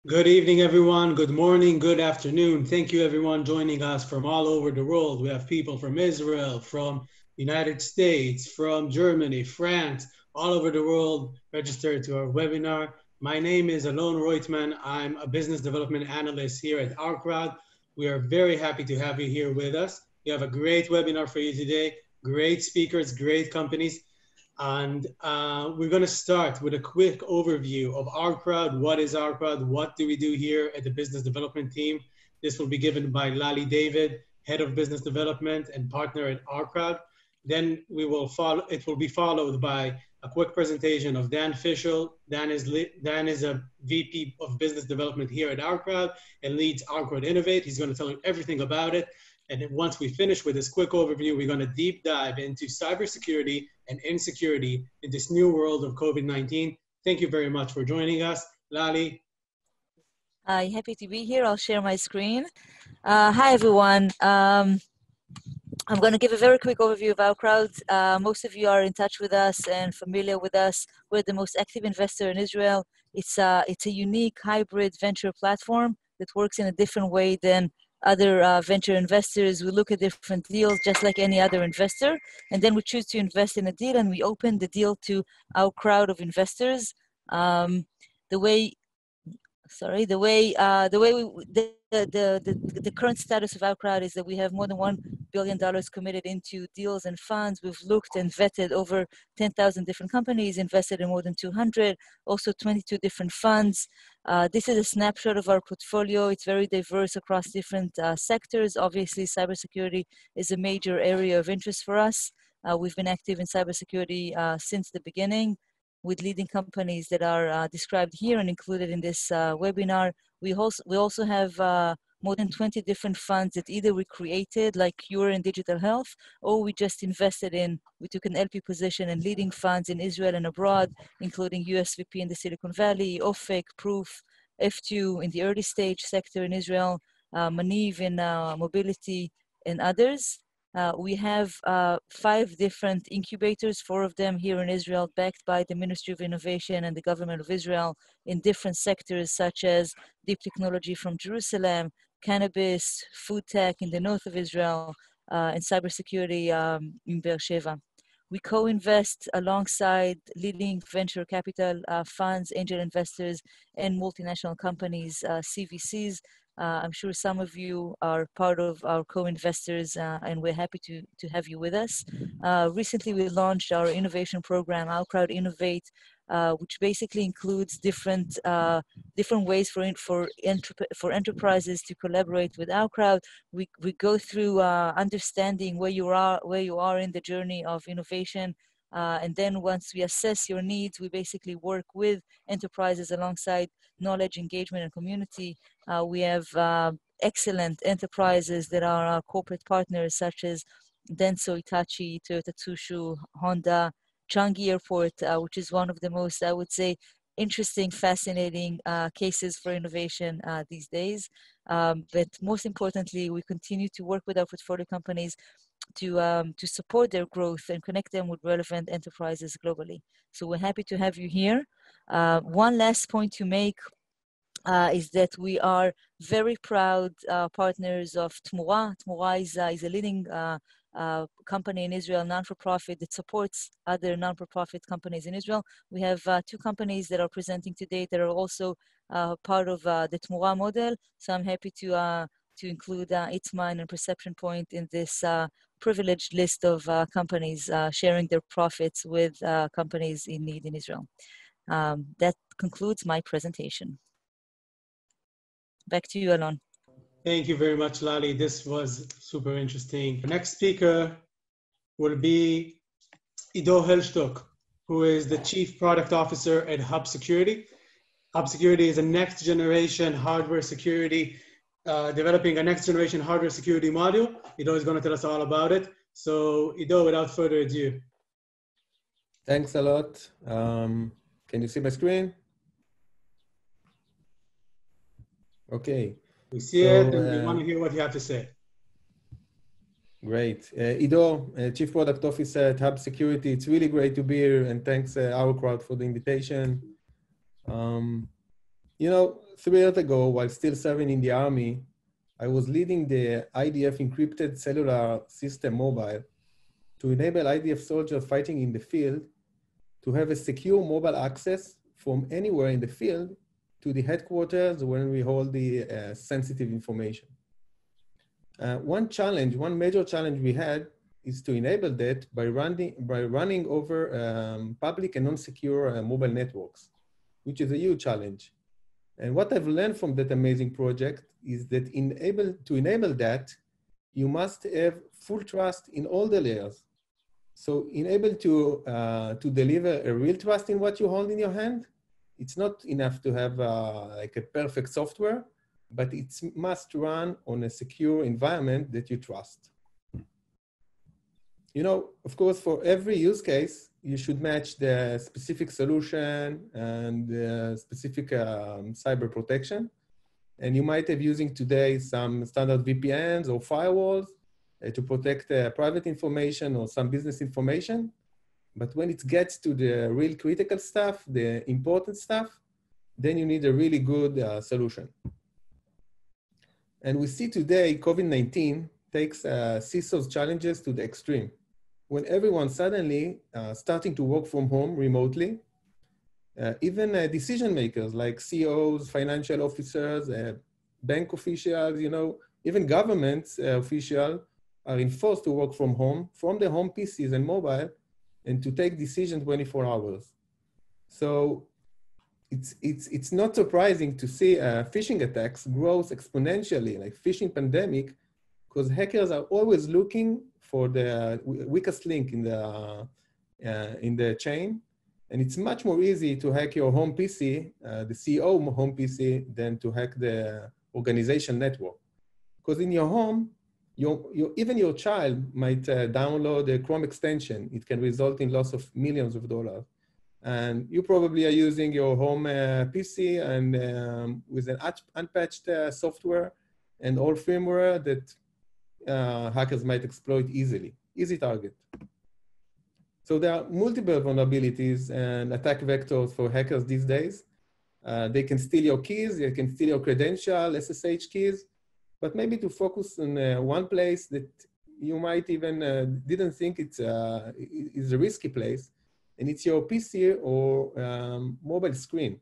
Good evening, everyone. Good morning, good afternoon. Thank you, everyone, joining us from all over the world. We have people from Israel, from United States, from Germany, France, all over the world registered to our webinar. My name is Alon Reutman. I'm a business development analyst here at OurCrowd. We are very happy to have you here with us. We have a great webinar for you today. Great speakers, great companies. And we're going to start with a quick overview of OurCrowd. What is OurCrowd? What do we do here at the business development team? This will be given by Lali David, head of business development and partner at OurCrowd. Then it will be followed by a quick presentation of Dan Fischel. Dan is a VP of business development here at OurCrowd and leads OurCrowd Innovate. He's going to tell you everything about it. And then once we finish with this quick overview, we're going to deep dive into cybersecurity and insecurity in this new world of COVID-19. Thank you very much for joining us. Lali. Hi, happy to be here. I'll share my screen. Hi, everyone. I'm going to give a very quick overview of OurCrowd. Most of you are in touch with us and familiar with us. We're the most active investor in Israel. It's a unique hybrid venture platform that works in a different way than other venture investors. We look at different deals just like any other investor, and then we choose to invest in a deal and we open the deal to our crowd of investors. The current status of OurCrowd is that we have more than $1 billion committed into deals and funds. We've looked and vetted over 10,000 different companies, invested in more than 200, also 22 different funds. This is a snapshot of our portfolio. It's very diverse across different sectors. Obviously, cybersecurity is a major area of interest for us. We've been active in cybersecurity since the beginning, with leading companies that are described here and included in this webinar. We also have more than 20 different funds that either we created, like Cure in digital health, or we just invested in. We took an LP position in leading funds in Israel and abroad, including USVP in the Silicon Valley, OFEC, Proof, F2 in the early stage sector in Israel, Maniv in mobility, and others. We have 5 different incubators, 4 of them here in Israel, backed by the Ministry of Innovation and the government of Israel in different sectors, such as deep technology from Jerusalem, cannabis, food tech in the north of Israel, and cybersecurity in Beersheba. We co-invest alongside leading venture capital funds, angel investors, and multinational companies, CVCs. I'm sure some of you are part of our co-investors, and we're happy to have you with us. Recently, we launched our innovation program, OurCrowd Innovate, which basically includes different ways for enterprises to collaborate with OurCrowd. We go through understanding where you are in the journey of innovation. And then once we assess your needs, we basically work with enterprises alongside knowledge, engagement, and community. We have excellent enterprises that are our corporate partners, such as Denso, Hitachi, Toyota Tsusho, Honda, Changi Airport, which is one of the most, I would say, interesting, fascinating cases for innovation these days. But most importantly, we continue to work with our portfolio companies to support their growth and connect them with relevant enterprises globally. So we're happy to have you here. One last point to make is that we are very proud partners of Tmura. Tmura is a leading company in Israel, non-for-profit, that supports other non-for-profit companies in Israel. We have 2 companies that are presenting today that are also part of the Tmura model. So I'm happy to include ITsMine and Perception Point in this privileged list of companies sharing their profits with companies in need in Israel. That concludes my presentation. Back to you, Alon. Thank you very much, Lali. This was super interesting. The next speaker will be Ido Helstock, who is the Chief Product Officer at Hubsecurity. Hubsecurity is a next generation hardware security, developing a next generation hardware security module. Ido is going to tell us all about it. So Ido, without further ado. Thanks a lot. Can you see my screen? Okay. We see it, and we want to hear what you have to say. Great. Ido, Chief Product Officer at Hubsecurity. It's really great to be here, and thanks OurCrowd for the invitation. You know, 3 years ago, while still serving in the Army, I was leading the IDF encrypted cellular system mobile to enable IDF soldiers fighting in the field to have a secure mobile access from anywhere in the field to the headquarters when we hold the sensitive information. One major challenge we had is to enable that by running over public and non-secure mobile networks, which is a huge challenge. And what I've learned from that amazing project is that to enable that, you must have full trust in all the layers. So enable to deliver a real trust in what you hold in your hand. It's not enough to have like a perfect software, but it must run on a secure environment that you trust. You know, of course, for every use case, you should match the specific solution and the specific cyber protection. And you might have using today some standard VPNs or firewalls to protect private information or some business information. But when it gets to the real critical stuff, the important stuff, then you need a really good solution. And we see today COVID-19 takes CISOs challenges to the extreme. When everyone suddenly starting to work from home remotely, even decision makers like CEOs, financial officers, bank officials, you know, even government officials are enforced to work from home, from their home PCs and mobile, and to take decisions 24 hours. So it's not surprising to see phishing attacks grow exponentially, like phishing pandemic, because hackers are always looking for the weakest link in the chain. And it's much more easy to hack your home PC, the CEO home PC, than to hack the organization network. Because in your home, even your child might download a Chrome extension. It can result in loss of millions of dollars. And you probably are using your home PC and with an unpatched software and all firmware that hackers might exploit easily. Easy target. So there are multiple vulnerabilities and attack vectors for hackers these days. They can steal your keys, they can steal your credential, SSH keys, but maybe to focus on one place that you might even didn't think is a risky place, and it's your PC or mobile screen.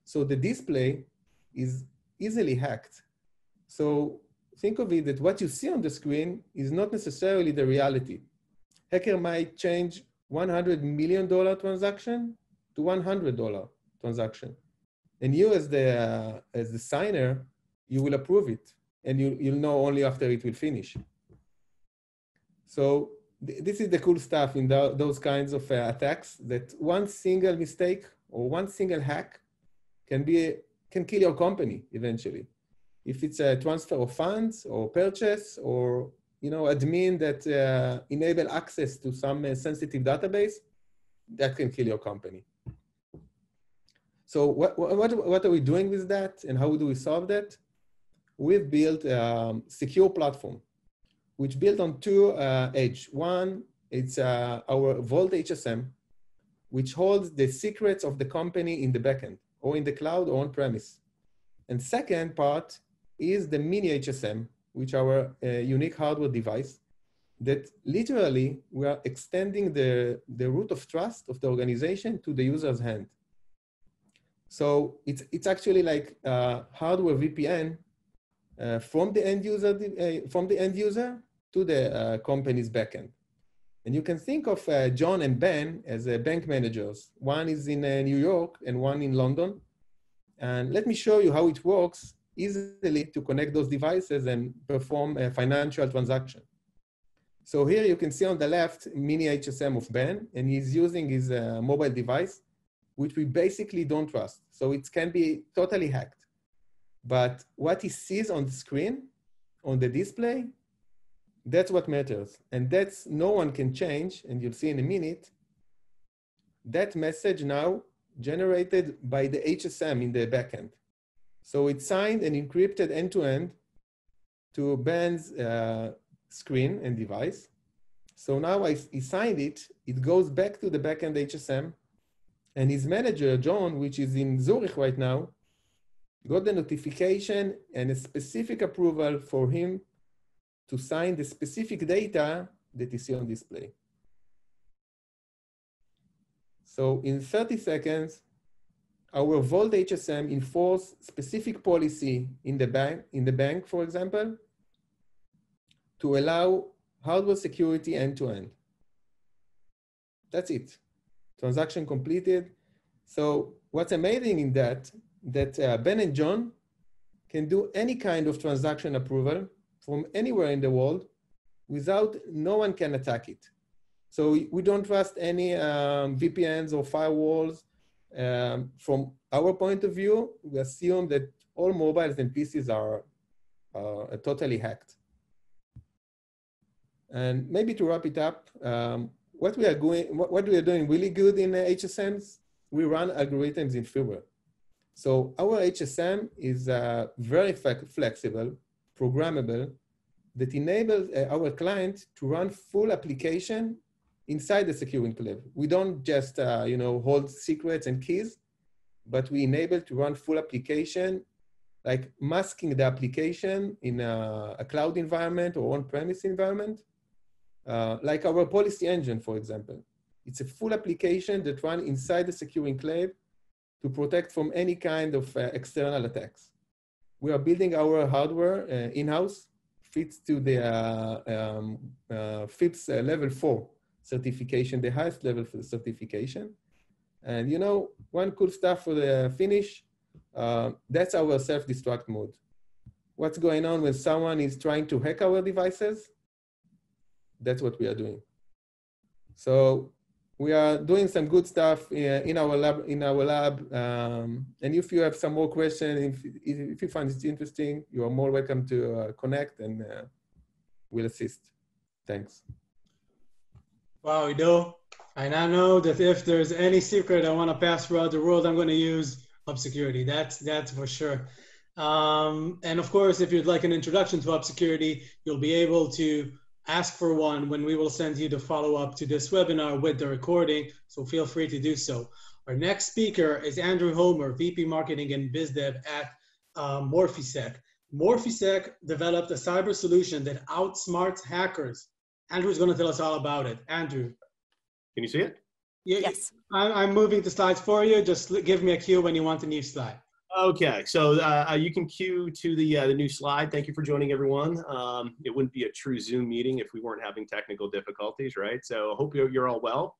So the display is easily hacked. So think of it that what you see on the screen is not necessarily the reality. Hacker might change $100 million transaction to $100 transaction. And you as the signer, you will approve it. And you'll know only after it will finish. So this is the cool stuff in those kinds of attacks, that one single mistake or one single hack can kill your company eventually. If it's a transfer of funds or purchase or admin that enable access to some sensitive database, that can kill your company. So what are we doing with that, and how do we solve that? We've built a secure platform, which built on two edges. One, it's our Vault HSM, which holds the secrets of the company in the backend, or in the cloud or on-premise. And second part is the mini HSM, which our unique hardware device that literally we are extending the root of trust of the organization to the user's hand. So it's actually like hardware VPN from the end user to the company's backend. And you can think of John and Ben as bank managers. One is in New York and one in London. And let me show you how it works easily to connect those devices and perform a financial transaction. So here you can see on the left, mini HSM of Ben, and he's using his mobile device, which we basically don't trust. So it can be totally hacked. But what he sees on the screen, on the display, that's what matters. And that's no one can change, and you'll see in a minute, that message now generated by the HSM in the backend. So it's signed and encrypted end-to-end to Ben's screen and device. So now he signed it, it goes back to the backend HSM, and his manager, John, which is in Zurich right now, got the notification and a specific approval for him to sign the specific data that is here on display. So in 30 seconds, our Vault HSM enforce specific policy in the bank, for example, to allow hardware security end-to-end. That's it. Transaction completed. So what's amazing in that Ben and John can do any kind of transaction approval from anywhere in the world without no one can attack it. So we don't trust any VPNs or firewalls. From our point of view, we assume that all mobiles and PCs are totally hacked. And maybe to wrap it up, what we are doing really good in HSMs, we run algorithms in firmware. So our HSM is very flexible, programmable, that enables our client to run full application inside the secure enclave. We don't just hold secrets and keys, but we enable to run full application, like masking the application in a cloud environment or on-premise environment, like our policy engine, for example. It's a full application that runs inside the secure enclave to protect from any kind of external attacks. We are building our hardware in-house, fits to the FIPS level 4 certification, the highest level for the certification. And one cool stuff for the finish, that's our self-destruct mode. What's going on when someone is trying to hack our devices? That's what we are doing. So we are doing some good stuff in our lab. And if you have some more questions, if you find it interesting, you are more welcome to connect, and we'll assist. Thanks. Wow, Ido. I now know that if there's any secret I want to pass throughout the world, I'm going to use Hubsecurity. That's for sure. And of course, if you'd like an introduction to Hubsecurity, you'll be able to ask for one when we will send you the follow-up to this webinar with the recording, so feel free to do so. Our next speaker is Andrew Homer, VP Marketing and BizDev at Morphisec. Morphisec developed a cyber solution that outsmarts hackers. Andrew's going to tell us all about it. Andrew. Can you see it? Yes. I'm moving the slides for you. Just give me a cue when you want a new slide. Okay, so you can cue to the new slide. Thank you for joining, everyone. It wouldn't be a true Zoom meeting if we weren't having technical difficulties, right? So I hope you're all well.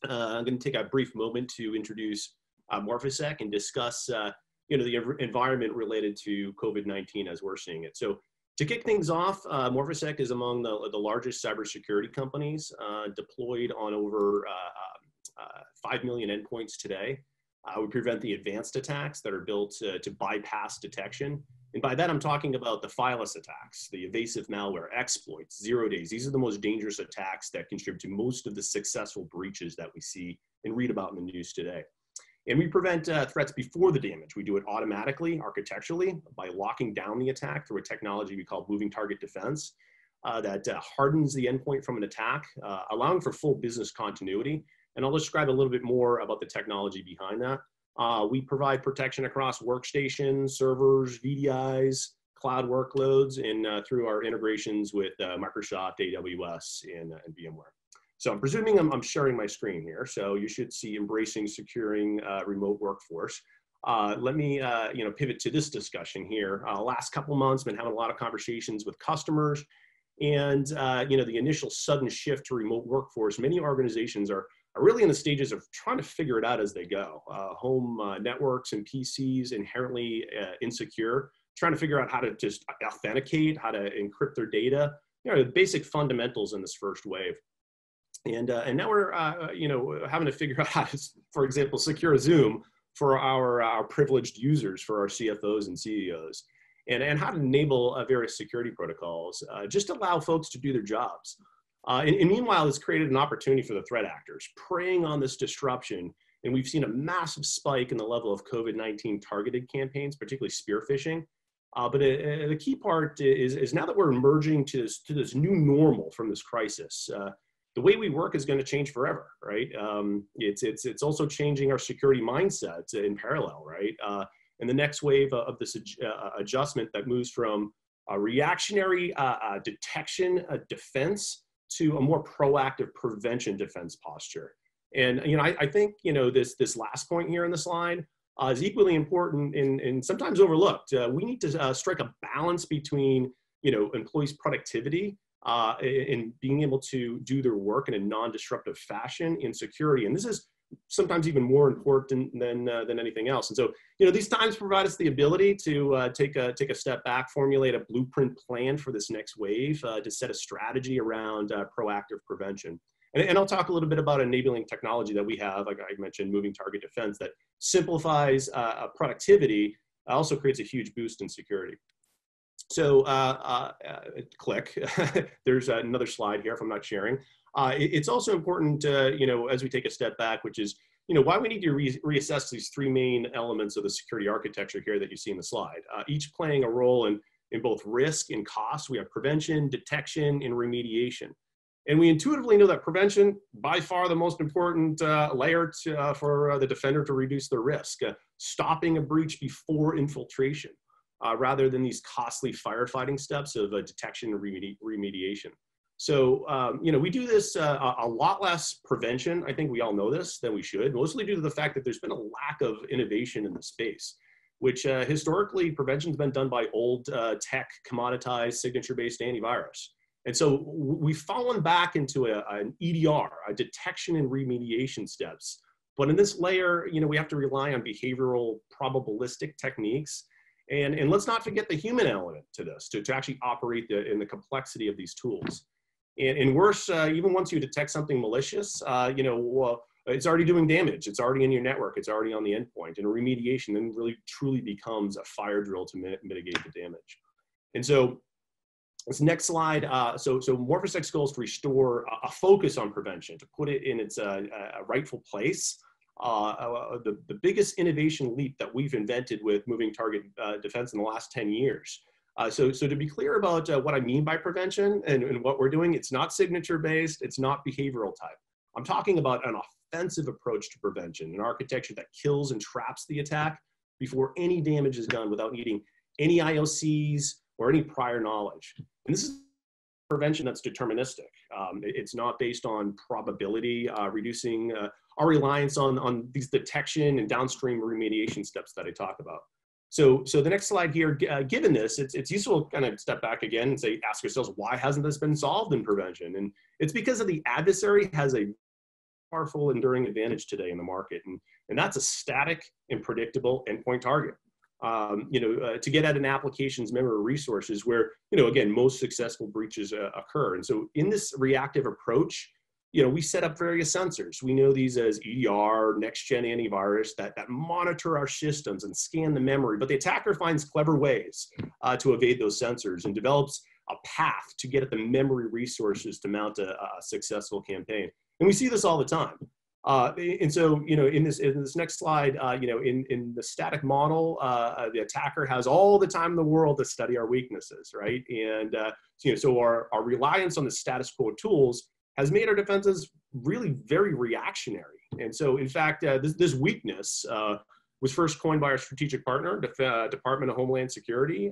I'm going to take a brief moment to introduce Morphisec and discuss the environment related to COVID-19 as we're seeing it. So to kick things off, Morphisec is among the largest cybersecurity companies deployed on over 5 million endpoints today. We prevent the advanced attacks that are built to bypass detection. And by that, I'm talking about the fileless attacks, the evasive malware, exploits, 0 days. These are the most dangerous attacks that contribute to most of the successful breaches that we see and read about in the news today. And we prevent threats before the damage. We do it automatically, architecturally, by locking down the attack through a technology we call moving target defense that hardens the endpoint from an attack, allowing for full business continuity. And I'll describe a little bit more about the technology behind that. We provide protection across workstations, servers, VDIs, cloud workloads, and through our integrations with Microsoft, AWS, and VMware. So I'm presuming I'm sharing my screen here. So you should see embracing securing remote workforce. Let me pivot to this discussion here. Last couple months, been having a lot of conversations with customers, and the initial sudden shift to remote workforce. Many organizations are really in the stages of trying to figure it out as they go. Home networks and PCs inherently insecure, trying to figure out how to just authenticate, how to encrypt their data, the basic fundamentals in this first wave. And now we're having to figure out how to, for example, secure Zoom for our privileged users, for our CFOs and CEOs, and how to enable various security protocols, just to allow folks to do their jobs. And meanwhile, it's created an opportunity for the threat actors preying on this disruption. And we've seen a massive spike in the level of COVID-19 targeted campaigns, particularly spear phishing. But the key part is now that we're emerging to this new normal from this crisis, the way we work is going to change forever, right? It's also changing our security mindsets in parallel, right? and the next wave of this adjustment that moves from a reactionary detection defense to a more proactive prevention defense posture. And I think this last point here in the slide is equally important and sometimes overlooked. We need to strike a balance between employees' productivity and being able to do their work in a non-disruptive fashion in security. And this is sometimes even more important than anything else. And so, these times provide us the ability to take a step back, formulate a blueprint plan for this next wave, to set a strategy around proactive prevention. And I'll talk a little bit about enabling technology that we have, like I mentioned, moving target defense, that simplifies productivity, also creates a huge boost in security. So click, there's another slide here if I'm not sharing. It's also important, as we take a step back, which is, why we need to reassess these three main elements of the security architecture here that you see in the slide, each playing a role in both risk and cost. We have prevention, detection, and remediation. And we intuitively know that prevention, by far the most important layer for the defender to reduce their risk, stopping a breach before infiltration, rather than these costly firefighting steps of detection and remediation. So, we do this a lot less prevention. I think we all know this than we should, mostly due to the fact that there's been a lack of innovation in the space, which historically prevention's been done by old tech, commoditized, signature-based antivirus. And so we've fallen back into an EDR, a detection and remediation steps. But in this layer, we have to rely on behavioral probabilistic techniques. And let's not forget the human element to this, to actually operate in the complexity of these tools. And worse, even once you detect something malicious, it's already doing damage. It's already in your network. It's already on the endpoint. And remediation then really truly becomes a fire drill to mitigate the damage. And so this next slide, so Morphisec's goal is to restore a focus on prevention, to put it in its rightful place. The biggest innovation leap that we've invented with moving target defense in the last 10 years. So to be clear about what I mean by prevention and what we're doing, it's not signature-based, it's not behavioral type. I'm talking about an offensive approach to prevention, an architecture that kills and traps the attack before any damage is done without needing any IOCs or any prior knowledge. And this is prevention that's deterministic. It's not based on probability, reducing our reliance on these detection and downstream remediation steps that I talk about. So the next slide here, given this, it's useful to kind of step back again and ask ourselves, why hasn't this been solved in prevention? And it's because the adversary has a powerful, enduring advantage today in the market. And that's a static and predictable endpoint target. To get at an application's memory resources where, again, most successful breaches occur. And so in this reactive approach, we set up various sensors. We know these as EDR, next-gen antivirus that monitor our systems and scan the memory, but the attacker finds clever ways to evade those sensors and develops a path to get at the memory resources to mount a successful campaign. And we see this all the time. And so, in this next slide, in the static model, the attacker has all the time in the world to study our weaknesses, right? And so our reliance on the status quo tools has made our defenses really very reactionary. And so, in fact, this weakness was first coined by our strategic partner, the Department of Homeland Security.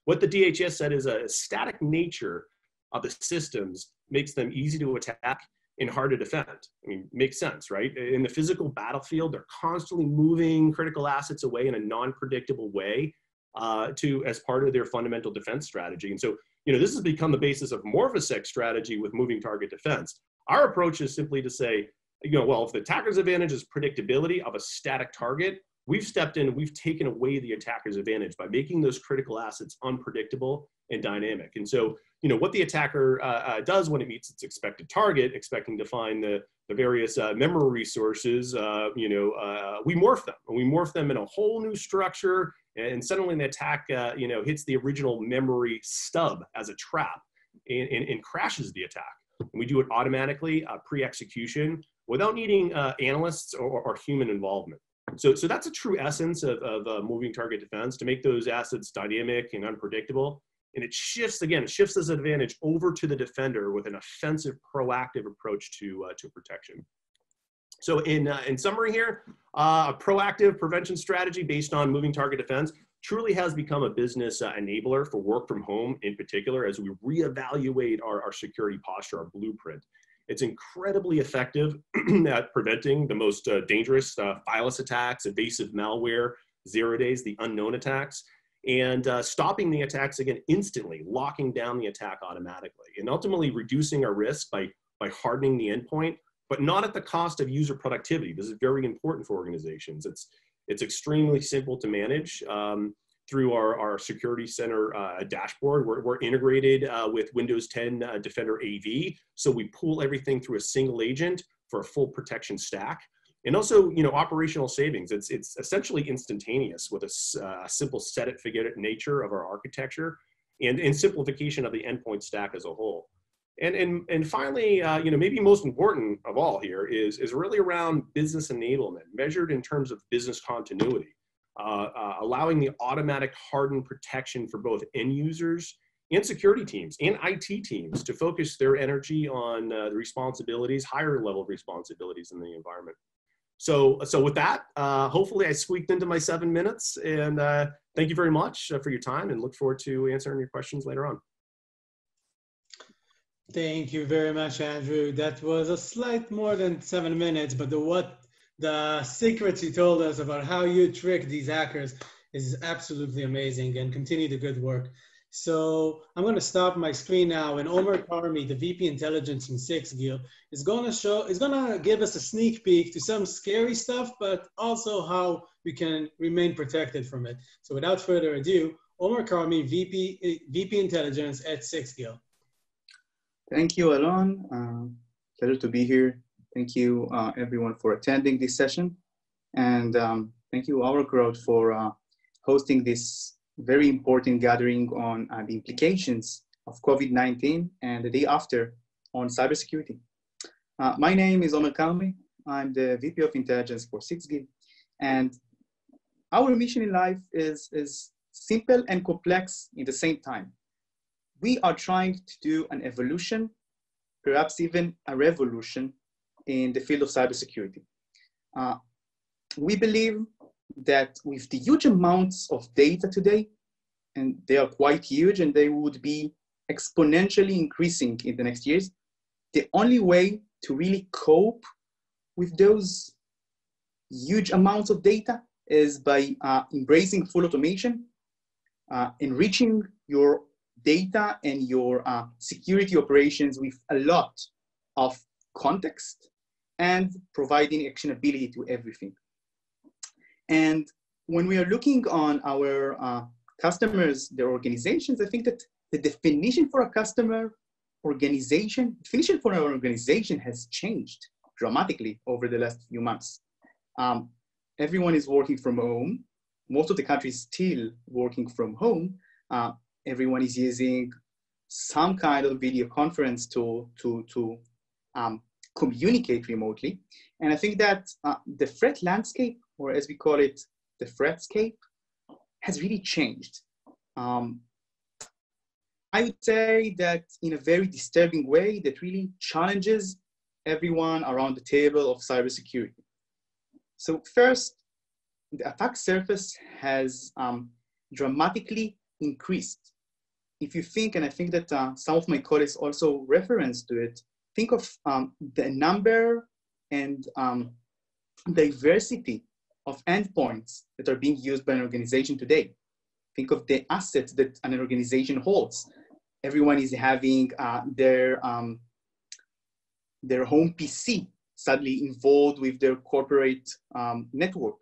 What the DHS said is a static nature of the systems makes them easy to attack and hard to defend. I mean, makes sense, right? In the physical battlefield, they're constantly moving critical assets away in a non-predictable way as part of their fundamental defense strategy. And so, this has become the basis of Morphisec strategy with moving target defense. Our approach is simply to say, well, if the attacker's advantage is predictability of a static target, we've stepped in and we've taken away the attacker's advantage by making those critical assets unpredictable and dynamic. And so, what the attacker does when it meets its expected target, expecting to find the various memory resources, we morph them. And we morph them in a whole new structure, and suddenly the attack, hits the original memory stub as a trap and crashes the attack. And we do it automatically, pre-execution, without needing analysts or human involvement. So that's a true essence of moving target defense, to make those assets dynamic and unpredictable. And it shifts this advantage over to the defender with an offensive, proactive approach to protection. So in summary here, a proactive prevention strategy based on moving target defense truly has become a business enabler for work from home in particular as we reevaluate our security posture, our blueprint. It's incredibly effective at preventing the most dangerous fileless attacks, evasive malware, 0 days, the unknown attacks, and stopping the attacks again instantly, locking down the attack automatically, and ultimately reducing our risk by hardening the endpoint, but not at the cost of user productivity. This is very important for organizations. It's extremely simple to manage through our Security Center dashboard. We're integrated with Windows 10 Defender AV, so we pool everything through a single agent for a full protection stack. And also, operational savings. It's essentially instantaneous with a simple set it, forget it nature of our architecture and simplification of the endpoint stack as a whole. And finally, maybe most important of all here is really around business enablement, measured in terms of business continuity, allowing the automatic hardened protection for both end users and security teams and IT teams to focus their energy on the responsibilities, higher level responsibilities in the environment. So with that, hopefully I squeaked into my 7 minutes, and thank you very much for your time, and look forward to answering your questions later on. Thank you very much, Andrew. That was a slight more than 7 minutes, but the secrets you told us about how you trick these hackers is absolutely amazing, and continue the good work. So I'm going to stop my screen now, and Omer Karmi, the VP Intelligence from Sixgill, is going to give us a sneak peek to some scary stuff, but also how we can remain protected from it. So without further ado, Omer Karmi, VP Intelligence at Sixgill. Thank you, Alon. Pleasure to be here. Thank you, everyone, for attending this session. And thank you, OurCrowd, for hosting this very important gathering on the implications of COVID-19 and the day after on cybersecurity. My name is Omer Karmi. I'm the VP of Intelligence for Sixgill. And our mission in life is simple and complex in the same time. We are trying to do an evolution, perhaps even a revolution in the field of cybersecurity. We believe that with the huge amounts of data today, and they are quite huge and they would be exponentially increasing in the next years, the only way to really cope with those huge amounts of data is by embracing full automation, enriching your data and your security operations with a lot of context, and providing actionability to everything. And when we are looking on our customers, their organizations, I think that the definition for a customer organization, definition for our organization has changed dramatically over the last few months. Everyone is working from home. Most of the country is still working from home. Everyone is using some kind of video conference tool to communicate remotely. And I think that the threat landscape, or as we call it, the threatscape, has really changed. I would say that in a very disturbing way that really challenges everyone around the table of cybersecurity. So first, the attack surface has dramatically increased. If you think, and I think that some of my colleagues also referenced to it, think of the number and diversity of endpoints that are being used by an organization today. Think of the assets that an organization holds. Everyone is having their home PC suddenly involved with their corporate network,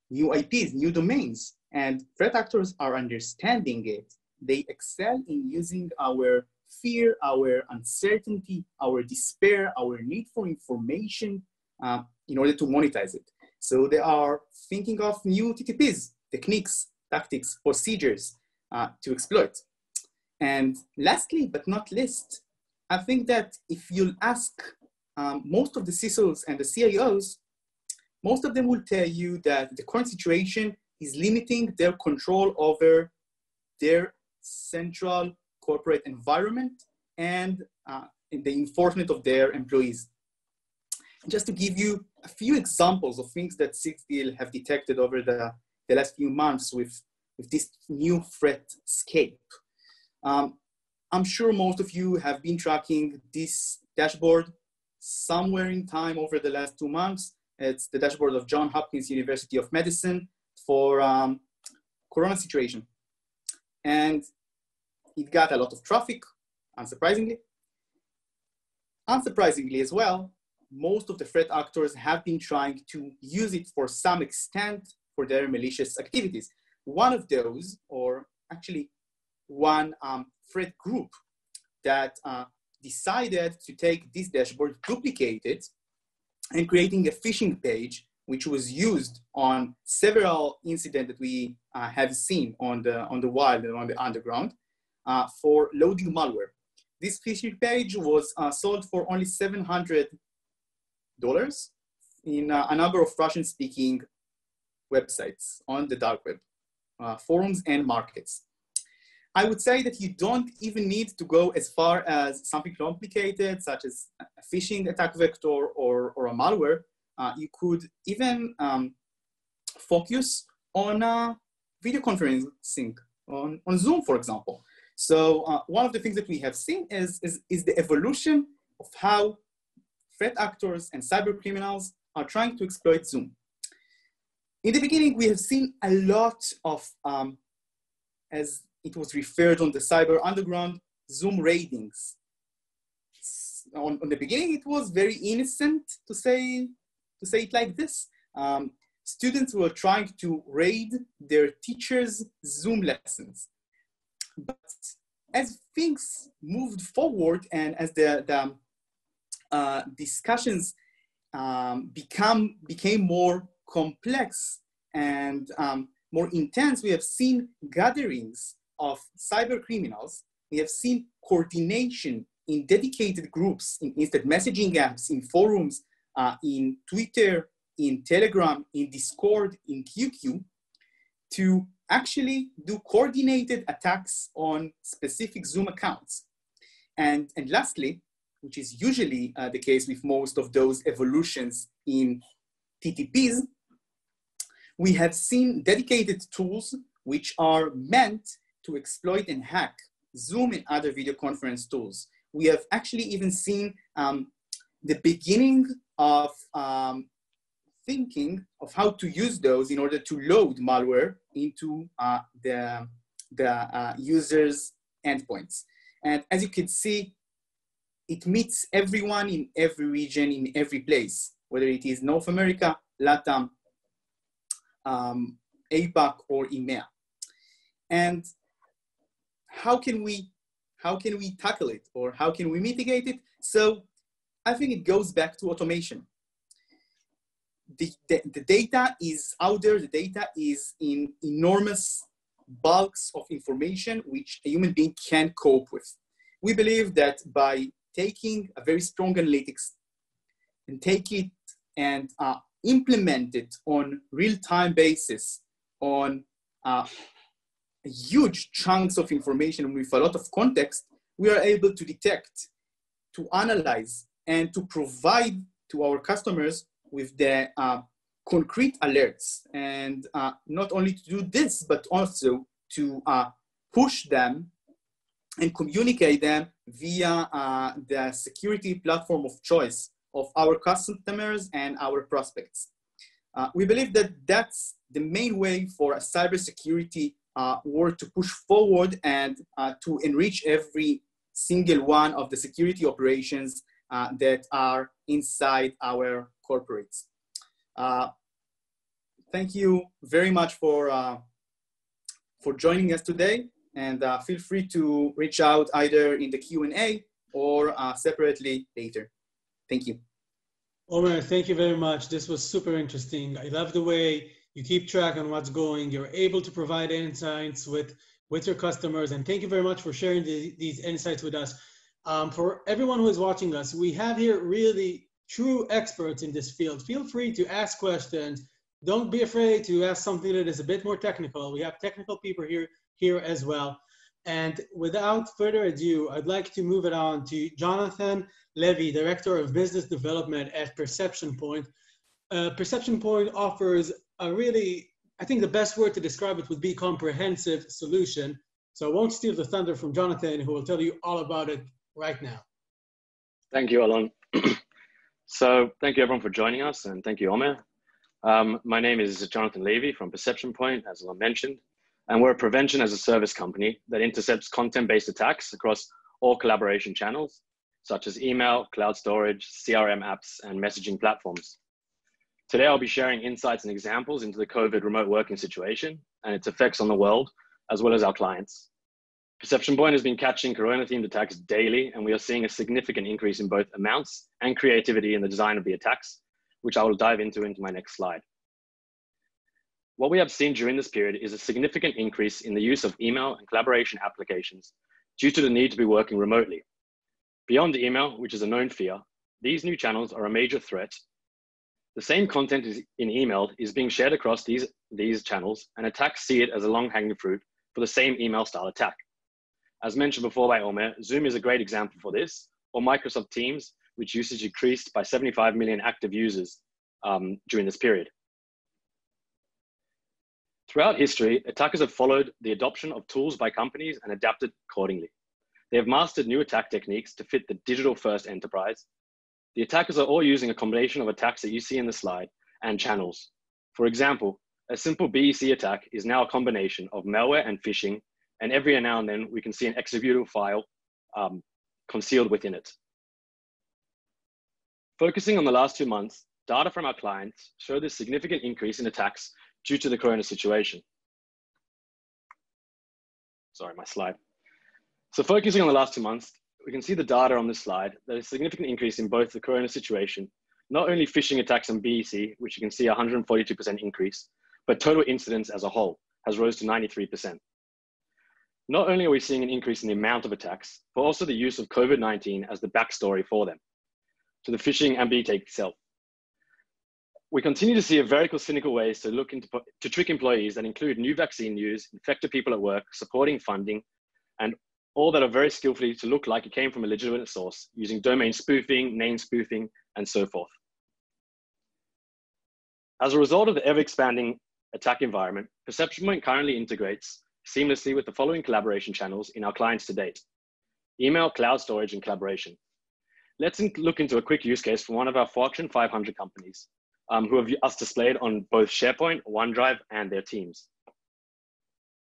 new IPs, new domains, and threat actors are understanding it. They excel in using our fear, our uncertainty, our despair, our need for information in order to monetize it. So they are thinking of new TTPs, techniques, tactics, procedures to exploit. And lastly, but not least, I think that if you'll ask most of the CISOs and the CIOs, most of them will tell you that the current situation is limiting their control over their central corporate environment and the enforcement of their employees. just to give you a few examples of things that Sixgill have detected over the last few months with this new threat scape. I'm sure most of you have been tracking this dashboard somewhere in time over the last 2 months. It's the dashboard of Johns Hopkins University of Medicine for Corona situation. And it got a lot of traffic, unsurprisingly. Unsurprisingly as well, most of the threat actors have been trying to use it for some extent for their malicious activities. One of those, or actually one threat group that decided to take this dashboard, duplicate it, and creating a phishing page, which was used on several incidents that we have seen on the wild and on the underground for loading malware. This phishing page was sold for only $700 in a number of Russian-speaking websites on the dark web, forums and markets. I would say that you don't even need to go as far as something complicated, such as a phishing attack vector or a malware. You could even focus on video conferencing on Zoom, for example. So one of the things that we have seen is the evolution of how threat actors and cyber criminals are trying to exploit Zoom. In the beginning, we have seen a lot of, as it was referred on the cyber underground, Zoom raidings. On the beginning, it was very innocent to say it like this. Students were trying to raid their teachers' Zoom lessons. But as things moved forward and as the discussions became more complex and more intense, we have seen gatherings of cyber criminals. We have seen coordination in dedicated groups, in instant messaging apps, in forums, in Twitter, in Telegram, in Discord, in QQ, to actually do coordinated attacks on specific Zoom accounts. And lastly, which is usually the case with most of those evolutions in TTPs, we have seen dedicated tools which are meant to exploit and hack Zoom and other video conference tools. We have actually even seen the beginning of thinking of how to use those in order to load malware into the user's endpoints. And as you can see, it meets everyone in every region, in every place, whether it is North America, LATAM, APAC, or EMEA. And how can we tackle it, or how can we mitigate it? So I think it goes back to automation. The data is out there. The data is in enormous bulks of information which a human being can cope with. We believe that by taking a very strong analytics and take it and implement it on real-time basis on huge chunks of information with a lot of context, we are able to detect, to analyze, and to provide to our customers with the concrete alerts. And not only to do this, but also to push them and communicate them via the security platform of choice of our customers and our prospects. We believe that that's the main way for a cybersecurity work to push forward and to enrich every single one of the security operations that are inside our corporates. Thank you very much for joining us today, and feel free to reach out either in the Q&A or separately later. Thank you. Omer, thank you very much. This was super interesting. I love the way you keep track on what's going. You're able to provide insights with your customers, and thank you very much for sharing these insights with us. For everyone who is watching us, we have here really true experts in this field. Feel free to ask questions. Don't be afraid to ask something that is a bit more technical. We have technical people here as well. And without further ado, I'd like to move it on to Jonathan Levy, Director of Business Development at Perception Point. Perception Point offers a really, I think the best word to describe it would be comprehensive solution. So I won't steal the thunder from Jonathan, who will tell you all about it right now. Thank you, Alon. So thank you everyone for joining us, and thank you, Omer. My name is Jonathan Levy from Perception Point, as Alon mentioned, and we're a prevention as a service company that intercepts content-based attacks across all collaboration channels, such as email, cloud storage, CRM apps, and messaging platforms. Today, I'll be sharing insights and examples into the COVID remote working situation and its effects on the world, as well as our clients. Perception Point has been catching Corona-themed attacks daily, and we are seeing a significant increase in both amounts and creativity in the design of the attacks, which I will dive into my next slide. What we have seen during this period is a significant increase in the use of email and collaboration applications due to the need to be working remotely. Beyond email, which is a known fear, these new channels are a major threat. The same content in email is being shared across these channels, and attacks see it as a long-hanging fruit for the same email style attack. As mentioned before by Omer, Zoom is a great example for this, or Microsoft Teams, which usage increased by 75 million active users during this period. Throughout history, attackers have followed the adoption of tools by companies and adapted accordingly. They have mastered new attack techniques to fit the digital-first enterprise. The attackers are all using a combination of attacks that you see in the slide and channels. For example, a simple BEC attack is now a combination of malware and phishing, and every now and then we can see an executable file concealed within it. Focusing on the last 2 months, data from our clients show this significant increase in attacks due to the Corona situation. Sorry, my slide. So focusing on the last 2 months, we can see the data on this slide. There's a significant increase in both the Corona situation, not only phishing attacks and BEC, which you can see 142% increase, but total incidents as a whole has rose to 93%. Not only are we seeing an increase in the amount of attacks, but also the use of COVID-19 as the backstory for them, to the phishing and BEC itself. We continue to see very cynical ways to trick employees that include new vaccine news, infected people at work, supporting funding, and all that are very skillfully to look like it came from a legitimate source, using domain spoofing, name spoofing, and so forth. As a result of the ever-expanding attack environment, Perception Point currently integrates seamlessly with the following collaboration channels in our clients to date: email, cloud storage, and collaboration. Let's look into a quick use case from one of our Fortune 500 companies who have us displayed on both SharePoint, OneDrive, and their teams.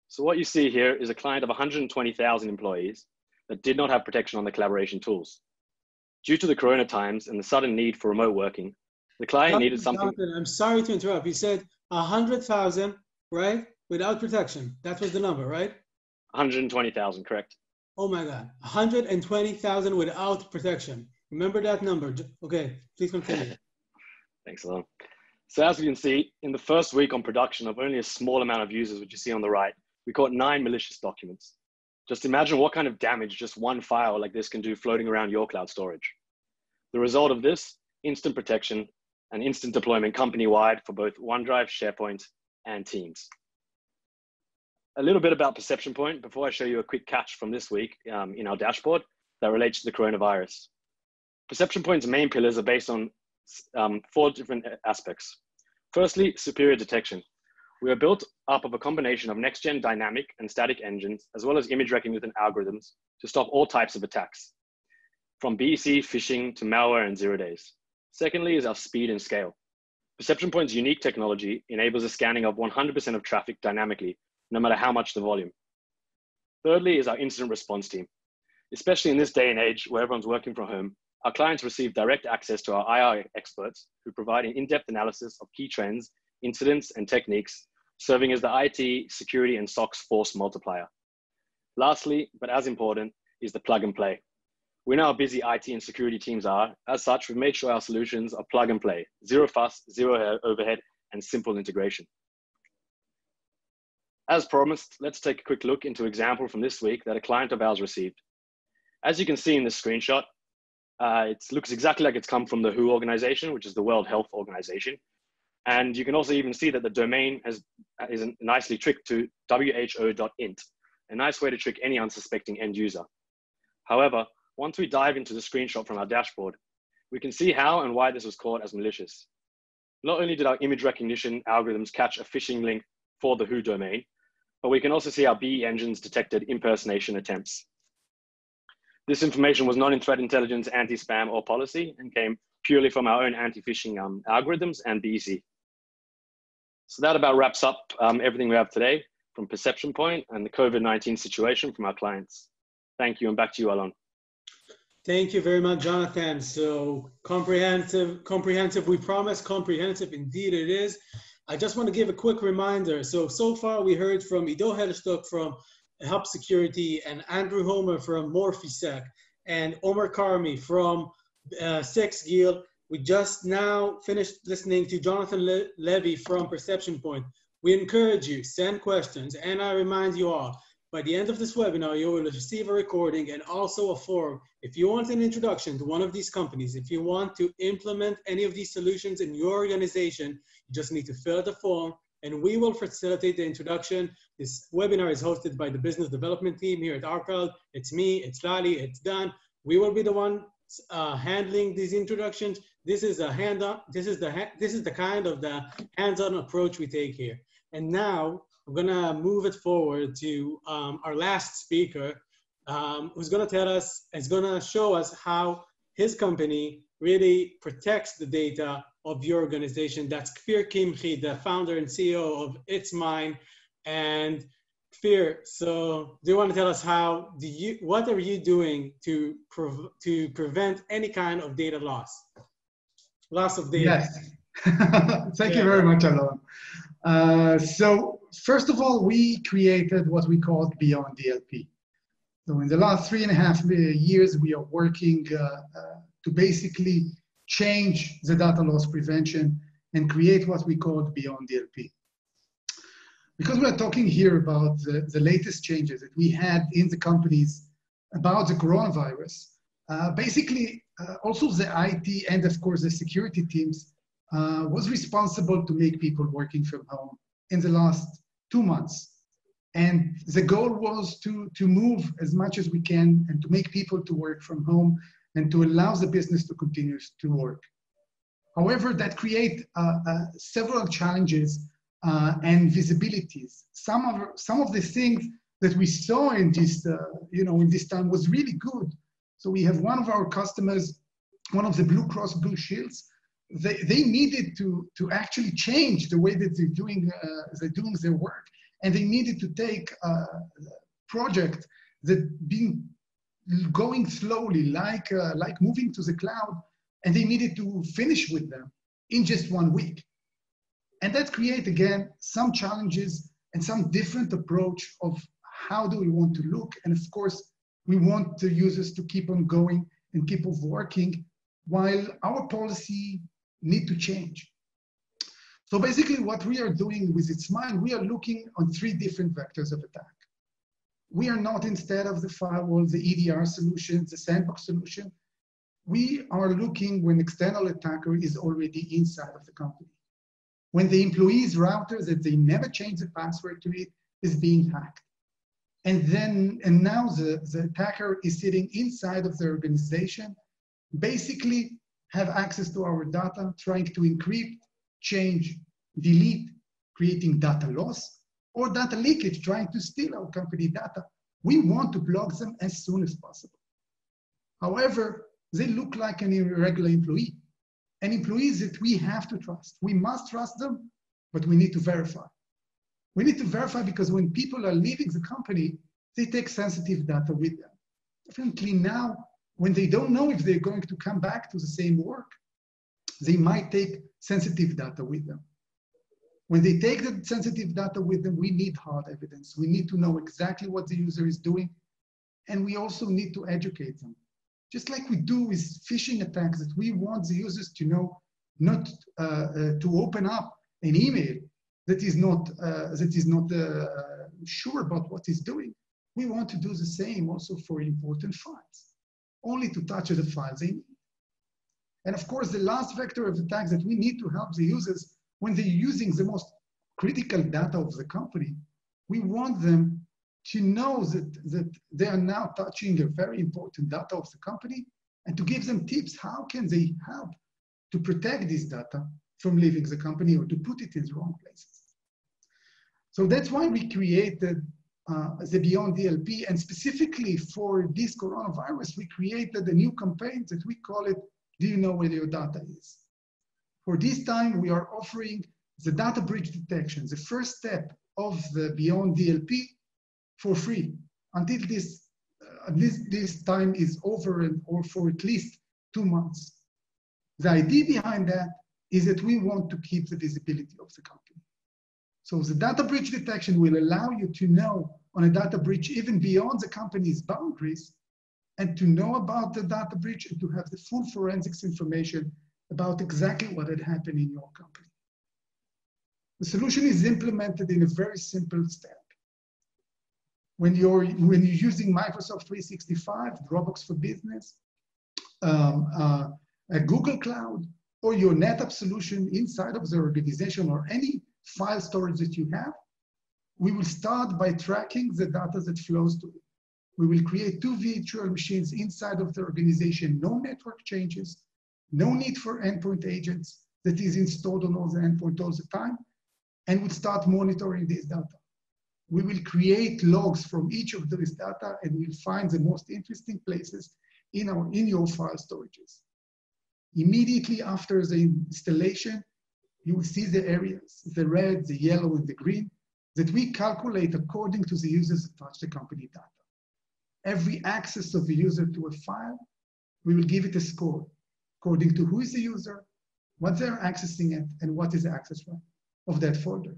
So what you see here is a client of 120,000 employees that did not have protection on the collaboration tools. Due to the Corona times and the sudden need for remote working, the client needed something. Jonathan, I'm sorry to interrupt. You said 100,000, right? Without protection. That was the number, right? 120,000, correct. Oh my God, 120,000 without protection. Remember that number. Okay, please continue. Thanks, Alon. So as you can see, in the first week on production of only a small amount of users, which you see on the right, we caught 9 malicious documents. Just imagine what kind of damage just one file like this can do floating around your cloud storage. The result of this, instant protection and instant deployment company-wide for both OneDrive, SharePoint, and Teams. A little bit about Perception Point before I show you a quick catch from this week in our dashboard that relates to the coronavirus. Perception Point's main pillars are based on 4 different aspects. Firstly, superior detection. We are built up of a combination of next-gen dynamic and static engines, as well as image recognition algorithms to stop all types of attacks, from BEC, phishing, to malware and 0 days. Secondly is our speed and scale. Perception Point's unique technology enables the scanning of 100% of traffic dynamically, no matter how much the volume. Thirdly is our incident response team. Especially in this day and age where everyone's working from home, our clients receive direct access to our IR experts who provide an in-depth analysis of key trends, incidents, and techniques, serving as the IT, security, and SOX force multiplier. Lastly, but as important, is the plug and play. We know how busy IT and security teams are. As such, we've made sure our solutions are plug and play, zero fuss, zero overhead, and simple integration. As promised, let's take a quick look into an example from this week that a client of ours received. As you can see in this screenshot, it looks exactly like it's come from the WHO organization, which is the World Health Organization. And you can also even see that the domain is nicely tricked to who.int, a nice way to trick any unsuspecting end user. However, once we dive into the screenshot from our dashboard, we can see how and why this was caught as malicious. Not only did our image recognition algorithms catch a phishing link for the WHO domain, but we can also see our BE engines detected impersonation attempts. This information was not in threat intelligence, anti-spam, or policy, and came purely from our own anti-phishing algorithms and BEC. So that about wraps up everything we have today from Perception Point and the COVID-19 situation from our clients. Thank you, and back to you, Alon. Thank you very much, Jonathan. So comprehensive, we promise comprehensive, indeed it is. I just want to give a quick reminder. So far we heard from Ido Hellerstock from Hubsecurity and Andrew Homer from Morphisec and Omer Karmi from Sixgill. We just now finished listening to Jonathan Levy from Perception Point. We encourage you, send questions, and I remind you all, by the end of this webinar, you will receive a recording and also a form. If you want an introduction to one of these companies, if you want to implement any of these solutions in your organization, you just need to fill out the form and we will facilitate the introduction. This webinar is hosted by the business development team here at OurCrowd. It's me, it's Lali, it's Dan. We will be the one handling these introductions. This is a this is the kind of the hands-on approach we take here. And now I'm gonna move it forward to our last speaker, who's gonna tell us, is gonna show us how his company really protects the data of your organization. That's Kfir Kimchi, the founder and CEO of ITsMine. And Kfir, so do you want to tell us what are you doing to prevent any kind of data loss of data? Yes, thank you very much, Alon. So first of all, we created what we called Beyond DLP. So in the last 3.5 years, we are working to basically change the data loss prevention and create what we call Beyond DLP. Because we're talking here about the latest changes that we had in the companies about the coronavirus, basically also the IT and of course the security teams was responsible to make people working from home in the last 2 months. And the goal was to move as much as we can and to make people to work from home and to allow the business to continue to work. However, that create several challenges and visibilities. Some of the things that we saw in this, in this time was really good. So we have one of our customers, one of the Blue Cross Blue Shields. They needed to actually change the way that they're doing their work, and they needed to take a project that been going slowly, like moving to the cloud, and they needed to finish with them in just 1 week. And that create, again, some challenges and some different approach of how do we want to look. And of course, we want the users to keep on going and keep on working while our policy need to change. So basically what we are doing with ITsMine, we are looking on 3 different vectors of attack. We are not, instead of the firewall, the EDR solution, the sandbox solution, we are looking when external attacker is already inside of the company. When the employee's router that they never change the password to it is being hacked. And now the attacker is sitting inside of the organization, basically have access to our data, trying to encrypt, change, delete, creating data loss, or data leakage, trying to steal our company data. We want to block them as soon as possible. However, they look like an irregular employee, and employees that we have to trust. We must trust them, but we need to verify. We need to verify because when people are leaving the company, they take sensitive data with them. Definitely now, when they don't know if they're going to come back to the same work, they might take sensitive data with them. When they take the sensitive data with them, we need hard evidence. We need to know exactly what the user is doing, and we also need to educate them. Just like we do with phishing attacks, that we want the users to know not to open up an email that is not sure about what it's doing. We want to do the same also for important files, only to touch the files they need. And of course, the last vector of attack that we need to help the users when they're using the most critical data of the company, we want them to know that they are now touching a very important data of the company, and to give them tips, how can they help to protect this data from leaving the company or to put it in the wrong places. So that's why we created the Beyond DLP, and specifically for this coronavirus, we created a new campaign that we call it, Do You Know Where Your Data Is? For this time, we are offering the data breach detection, the first step of the Beyond DLP, for free until this time is over, or for at least 2 months. The idea behind that is that we want to keep the visibility of the company. So the data breach detection will allow you to know on a data breach even beyond the company's boundaries, and to know about the data breach and to have the full forensics information about exactly what had happened in your company. The solution is implemented in a very simple step. When you're using Microsoft 365, Dropbox for Business, a Google Cloud, or your NetApp solution inside of the organization, or any file storage that you have, we will start by tracking the data that flows to it. We will create 2 virtual machines inside of the organization, no network changes, no need for endpoint agents that is installed on all the endpoint all the time, and we'll start monitoring this data. We will create logs from each of these data, and we'll find the most interesting places in your file storages. Immediately after the installation, you will see the areas, the red, the yellow, and the green, that we calculate according to the users that touch the company data. Every access of the user to a file, we will give it a score according to who is the user, what they're accessing it, and what is the access right of that folder.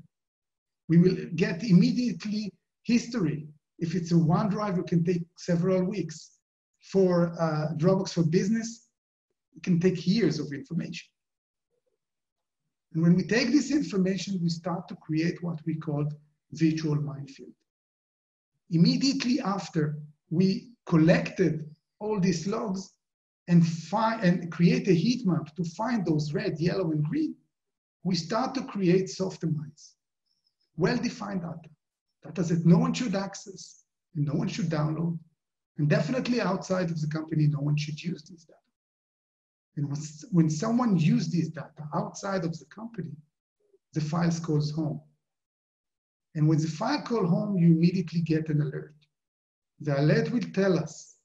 We will get immediately history. If it's a OneDrive, it can take several weeks. For Dropbox for Business, it can take years of information. And when we take this information, we start to create what we call virtual minefield. Immediately after we collected all these logs and create a heat map to find those red, yellow, and green, we start to create soft mines. Well-defined data that no one should access, and no one should download, and definitely outside of the company, no one should use this data. And when someone uses this data outside of the company, the file calls home. And when the file calls home, you immediately get an alert. The alert will tell us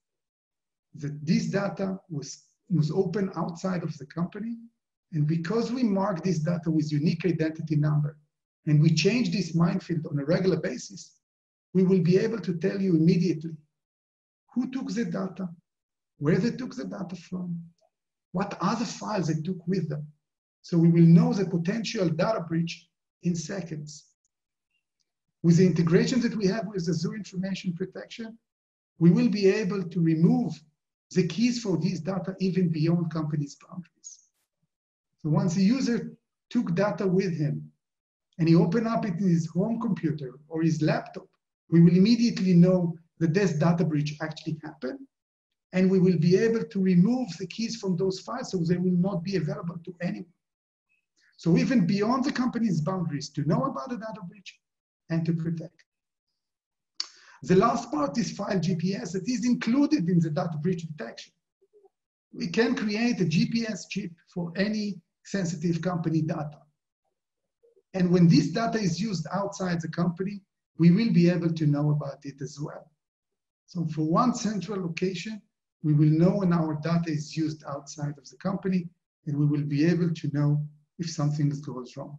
that this data was open outside of the company, and because we mark this data with unique identity number, and we change this minefield on a regular basis, we will be able to tell you immediately who took the data, where they took the data from, what other files they took with them. So we will know the potential data breach in seconds. With the integration that we have with Azure Information Protection, we will be able to remove the keys for these data even beyond company's boundaries. So once the user took data with him, and he opened up it in his home computer or his laptop, we will immediately know that this data breach actually happened, and we will be able to remove the keys from those files so they will not be available to anyone. So even beyond the company's boundaries, to know about the data breach and to protect. The last part is file GPS that is included in the data breach detection. We can create a GPS chip for any sensitive company data. And when this data is used outside the company, we will be able to know about it as well. So for one central location, we will know when our data is used outside of the company, and we will be able to know if something goes wrong.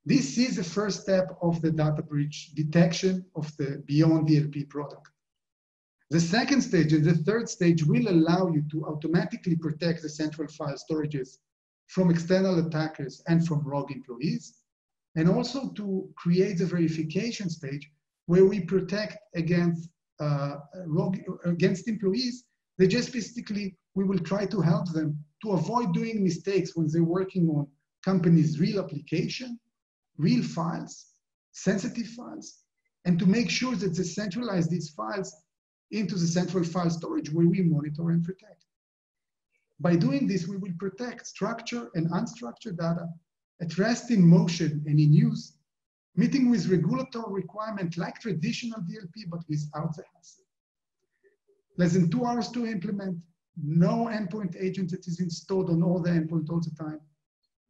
This is the first step of the data breach detection of the Beyond DLP product. The second stage and the third stage will allow you to automatically protect the central file storages from external attackers and from rogue employees, and also to create the verification stage where we protect against employees. They just basically, we will try to help them to avoid doing mistakes when they're working on companies' real application, real files, sensitive files, and to make sure that they centralize these files into the central file storage where we monitor and protect. By doing this, we will protect structured and unstructured data at rest, in motion, and in use meeting with regulatory requirement like traditional DLP, but without the hassle. Less than 2 hours to implement, no endpoint agent that is installed on all the endpoint all the time,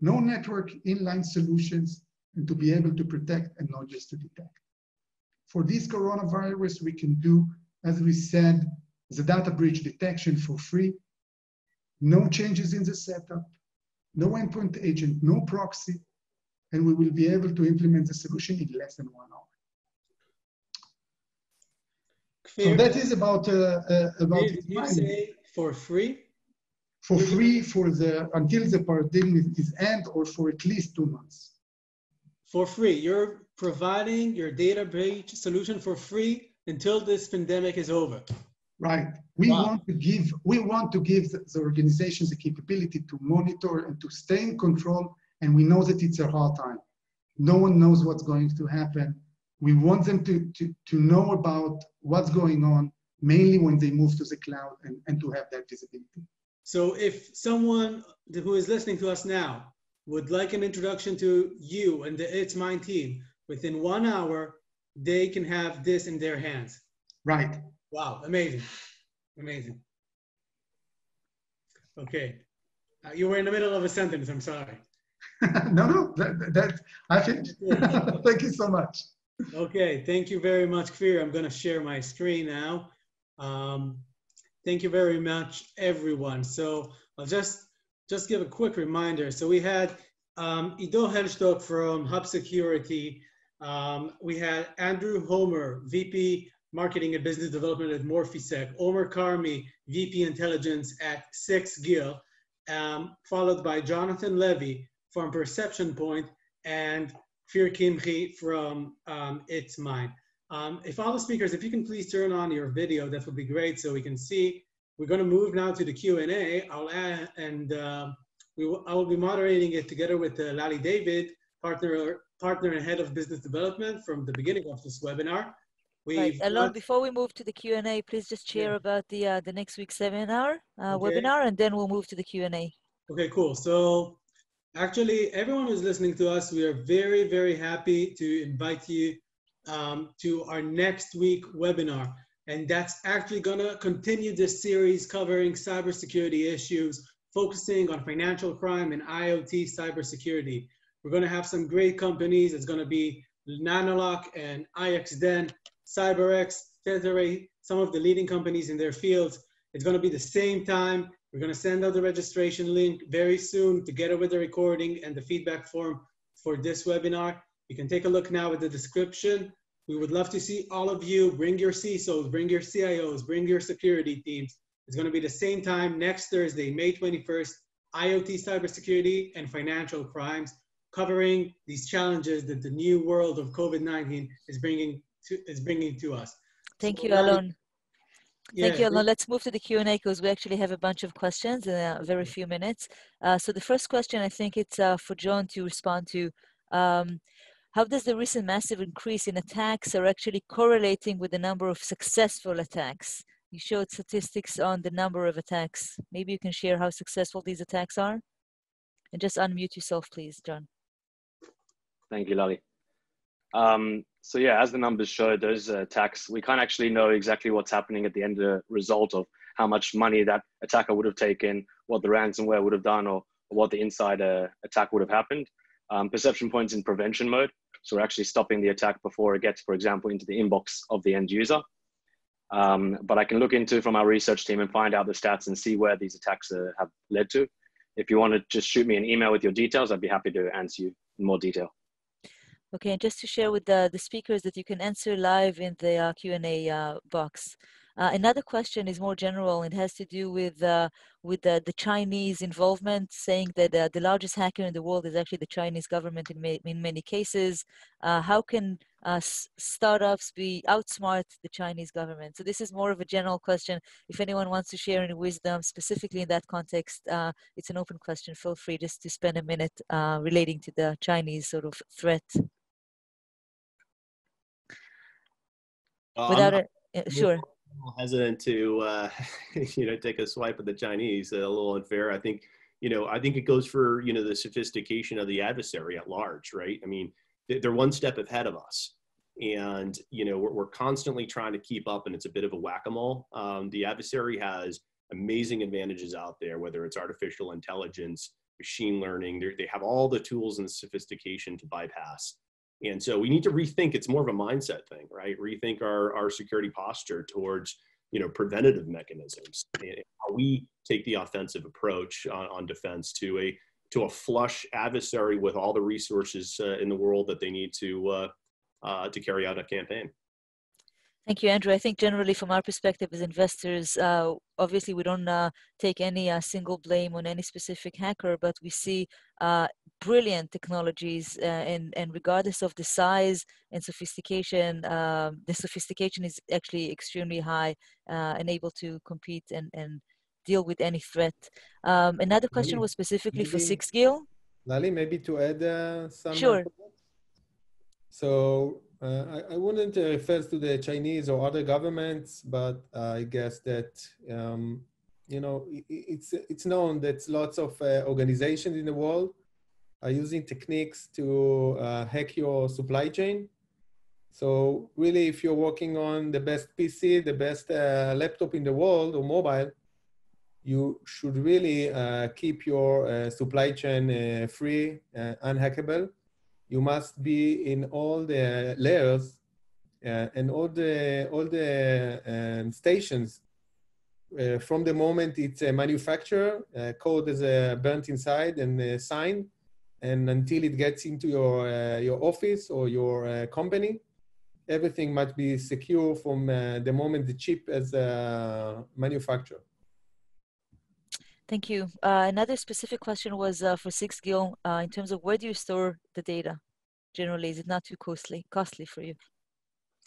no network inline solutions, and to be able to protect and not just to detect. For this coronavirus, we can do, as we said, the data breach detection for free, no changes in the setup, no endpoint agent, no proxy, and we will be able to implement the solution in less than 1 hour. So that is about Did you say for free? For free for the until the paradigm is end, or for at least 2 months. For free, you're providing your data breach solution for free until this pandemic is over. Right. We want to give the organizations the capability to monitor and to stay in control. And we know that it's a hard time. No one knows what's going to happen. We want them to know about what's going on, mainly when they move to the cloud, and to have that visibility. So if someone who is listening to us now would like an introduction to you and the ITsMine team, within 1 hour, they can have this in their hands. Right. Wow, amazing, amazing. Okay, you were in the middle of a sentence, I'm sorry. No, I finished. Thank you so much. Okay, thank you very much, Kfir. I'm gonna share my screen now. Thank you very much, everyone. So I'll just give a quick reminder. So we had Ido Helstock from Hubsecurity. We had Andrew Homer, VP Marketing and Business Development at Morphisec. Omer Karmi, VP Intelligence at Sixgill, followed by Jonathan Levy from Perception Point and Kfir Kimchi from ITsMine. If all the speakers, if you can please turn on your video, that would be great so we can see. We're going to move now to the Q&A. I will be moderating it together with Lally David, partner and head of business development from the beginning of this webinar. Right. Alon, before we move to the Q&A, please just share about the next week's seminar, webinar, and then we'll move to the Q&A. Okay, cool. So actually, everyone who's listening to us, we are very, very happy to invite you to our next week webinar. And that's actually gonna continue this series covering cybersecurity issues, focusing on financial crime and IoT cybersecurity. We're gonna have some great companies. It's gonna be Nanolock and IXDen, CyberX, Tetherate, some of the leading companies in their fields. It's gonna be the same time. We're gonna send out the registration link very soon together with the recording and the feedback form for this webinar. You can take a look now at the description. We would love to see all of you. Bring your CISOs, bring your CIOs, bring your security teams. It's gonna be the same time next Thursday, May 21st, IoT cybersecurity and financial crimes, covering these challenges that the new world of COVID-19 is bringing to us. Thank you, Alon. Thank you, Alon. Let's move to the Q&A because we actually have a bunch of questions in a very few minutes. So the first question, I think it's for John to respond to. How does the recent massive increase in attacks are actually correlating with the number of successful attacks? You showed statistics on the number of attacks. Maybe you can share how successful these attacks are? And just unmute yourself, please, John. Thank you, Lali. So yeah, as the numbers show, those attacks, we can't actually know exactly what's happening at the end of the result of how much money that attacker would have taken, what the ransomware would have done, or what the inside attack would have happened. Perception Point's in prevention mode. So we're actually stopping the attack before it gets, for example, into the inbox of the end user. But I can look into from our research team and find out the stats and see where these attacks have led to. If you want to just shoot me an email with your details, I'd be happy to answer you in more detail. Okay, and just to share with the speakers that you can answer live in the Q&A box. Another question is more general. It has to do with the Chinese involvement, saying that the largest hacker in the world is actually the Chinese government in many cases. How can startups outsmart the Chinese government? So this is more of a general question. If anyone wants to share any wisdom specifically in that context, it's an open question. Feel free just to spend a minute relating to the Chinese sort of threat. Sure. Hesitant to take a swipe at the Chinese. A little unfair. I think it goes for the sophistication of the adversary at large, right? I mean, they're one step ahead of us. And, you know, we're constantly trying to keep up, and it's a bit of a whack-a-mole. The adversary has amazing advantages out there, whether it's artificial intelligence, machine learning. They have all the tools and the sophistication to bypass. And so we need to rethink. It's more of a mindset thing, right? Rethink our security posture towards, you know, preventative mechanisms, and how we take the offensive approach on defense to a flush adversary with all the resources in the world that they need to carry out a campaign. Thank you, Andrew. I think generally from our perspective as investors, obviously we don't take any single blame on any specific hacker, but we see brilliant technologies, and regardless of the size and sophistication, the sophistication is actually extremely high and able to compete and deal with any threat. Another question was specifically for Sixgill. Lali, maybe to add some. Sure. So I wouldn't refer to the Chinese or other governments, but I guess that, you know, it's known that lots of organizations in the world are using techniques to hack your supply chain. So really, if you're working on the best PC, the best laptop in the world or mobile, you should really keep your supply chain free, unhackable. You must be in all the layers and all the stations from the moment it's manufactured, code is burnt inside and signed, and until it gets into your office or your company. Everything must be secure from the moment the chip is manufactured. Thank you. Another specific question was for Sixgill, in terms of where do you store the data? Generally, is it not too costly for you?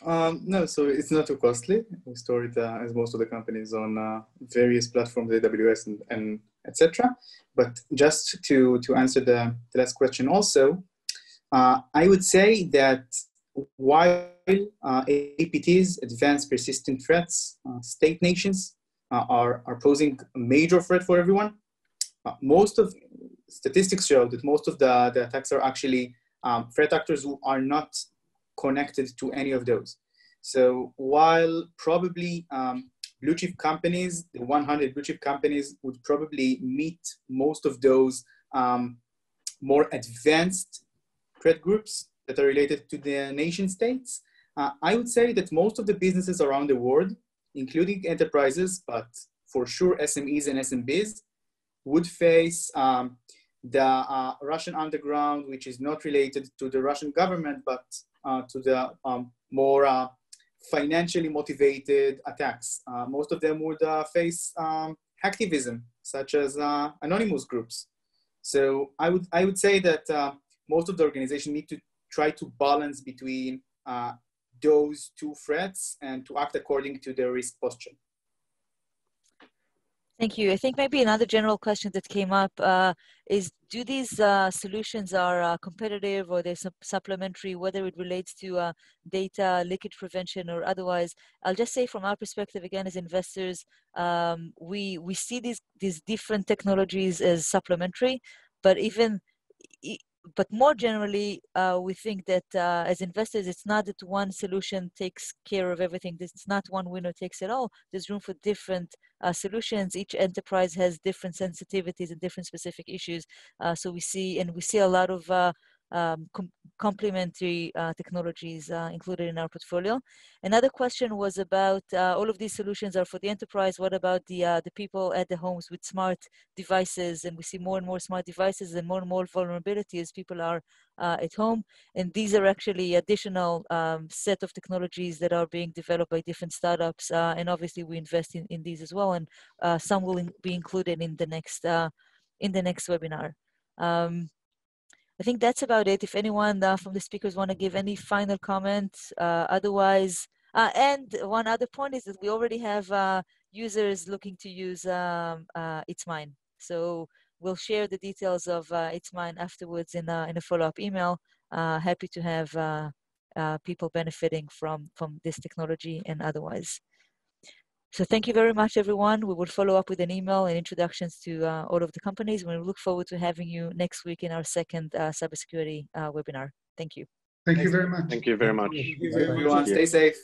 No, so it's not too costly. We store it, as most of the companies, on various platforms, AWS and etc. But just to answer the last question also, I would say that while APTs, advanced persistent threats, state nations, are posing a major threat for everyone, most of statistics show that most of the attacks are actually threat actors who are not connected to any of those. So while probably blue chip companies, the 100 blue chip companies would probably meet most of those more advanced threat groups that are related to the nation states, I would say that most of the businesses around the world, including enterprises, but for sure SMEs and SMBs, would face the Russian underground, which is not related to the Russian government, but to the more financially motivated attacks. Most of them would face hacktivism, such as anonymous groups. So I would say that most of the organizations need to try to balance between those two threats and to act according to their risk posture. Thank you. I think maybe another general question that came up is, do these solutions are competitive or they're supplementary, whether it relates to data leakage prevention or otherwise? I'll just say from our perspective, again, as investors, we see these different technologies as supplementary, but more generally, we think that as investors, it's not that one solution takes care of everything. It's not one winner takes it all. There's room for different solutions. Each enterprise has different sensitivities and different specific issues. So we see a lot of complementary technologies included in our portfolio. Another question was about all of these solutions are for the enterprise. What about the people at the homes with smart devices? And we see more and more smart devices and more vulnerability as people are at home. And these are actually additional set of technologies that are being developed by different startups. And obviously we invest in these as well. And some will be included in the next webinar. I think that's about it. If anyone from the speakers want to give any final comments, otherwise, and one other point is that we already have users looking to use ITsMine. So we'll share the details of ITsMine afterwards in a follow-up email. Happy to have people benefiting from this technology and otherwise. So thank you very much, everyone. We will follow up with an email and introductions to all of the companies. We look forward to having you next week in our second cybersecurity webinar. Thank you. Thank you very much. Thank you very much. Thank you very much. Everyone, stay safe.